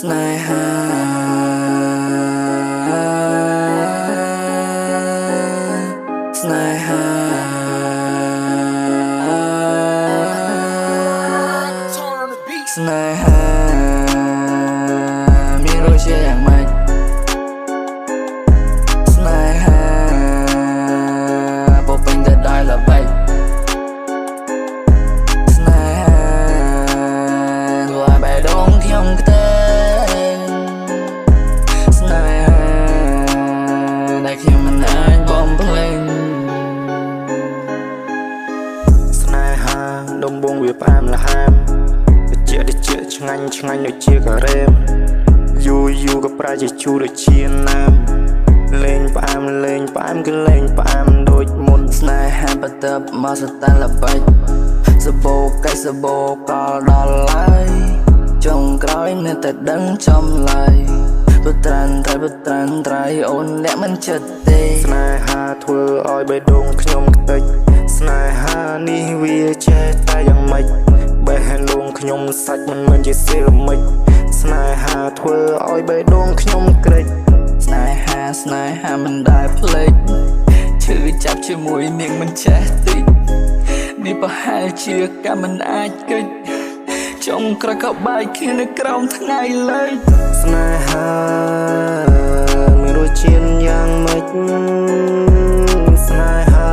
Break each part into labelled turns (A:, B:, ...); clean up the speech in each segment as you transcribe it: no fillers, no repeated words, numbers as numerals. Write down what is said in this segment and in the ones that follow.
A: Sneha Sneha Snehaមានរសជាតិយ៉ាងម៉េចស្នេហាពោពេញទៅដោយល្បិចស្នេហាធ្វើឲ្យបេះដូងខ្ញុំខ្ទេចស្នេហាដែលខ្ញុំមិនអាចបំភ្លេច
B: ស្នេហាដំបងវាផ្អែមល្ហែមតិចឆ្ងាញ់ដូចជាការ៉េមយូរក៏ប្រែជាជូរដូចជាណាមលេងផ្អែមគឺលេងផ្អែមដូចមុន
A: ស្នេហាបតើបមកស្តាល្បិចសបោកៃសបោកលដល់ឡើយចុងក្រោយនៅតែដឹងចំឡើយបត្រានត្រៃអូនអ្នកមិនចិត្តទេ
B: ស្នេហាធ្វើឲ្យបេះដូងខ្ញុំខ្ទេចស្នេហានេះវាចេះតែយ៉ាងម៉េចបេះដូងខ្ញុំសាច់មិនមែនជាសេរ៉ាមិចស្នេហាធ្វើឲ្យបេះដូងខ្ញុំក្រេច
A: ស្នេហាមិនដែលភ្លេចឈឺចាប់ជាមួយនាងមិនចេះតិចនេះប្រហែលជាកម្មមិនអាចកិច្ចចុងក្រោយក៏បែកគ្នានៅក្រោមថ្ងៃលើក
B: ស្នេហាមានរសជាតិយ៉ាងម៉េចស្នេហា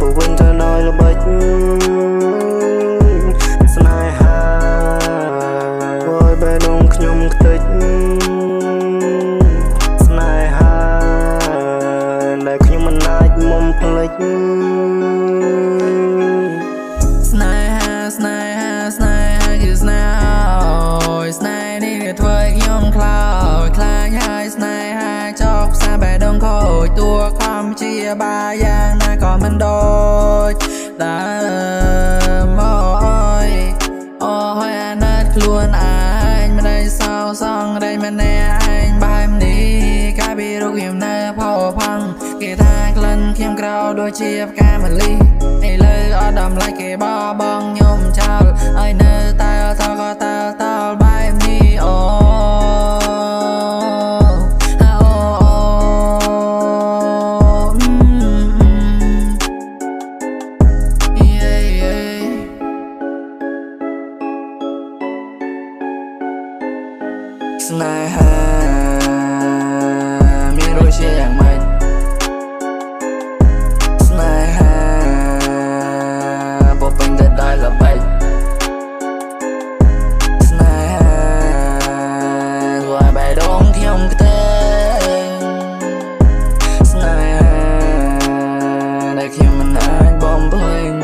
B: ពោពេញទៅដោយល្បិចស្នេហាធ្វើឲ្យបេះដូងខ្ញុំខ្ទេចស្នេហាដែលខ្ញុំមិនអាចមុំភ្លេច
A: ស្នេហាគឺស្នេហាអូយស្នេហ៍នេះវាធ្វើឲ្យខ្ញុំខ្លាចហើយស្នេហាចោលផ្សារបេះដូងខូចតួខំជាបាយ៉ាងណាក៏មិនដូចដើមអូយអាណិតខ្លួនឯងមិនได้សោសងរែងម្នាក់ឯងបែបនេះកាលពីរូបខ្ញុំនៅផោផង់គេថាក្លិនខ្ញុំក្រៅដូចជាផ្កាម្លិះឥឡូវអត់តម្លៃគេបបងខ្ញុំចោលឲ្យនៅតែតើបែបនេះអូស្នេហាមានរសជាតិយ៉ាងម៉េចស្នេហាពោពេញទៅដោយល្បិចស្នេហាធ្វើឲ្យបេះដូងខ្ញុំខ្ទេចស្នេហាដែលខ្ញុំមិនអាចបំភ្លេច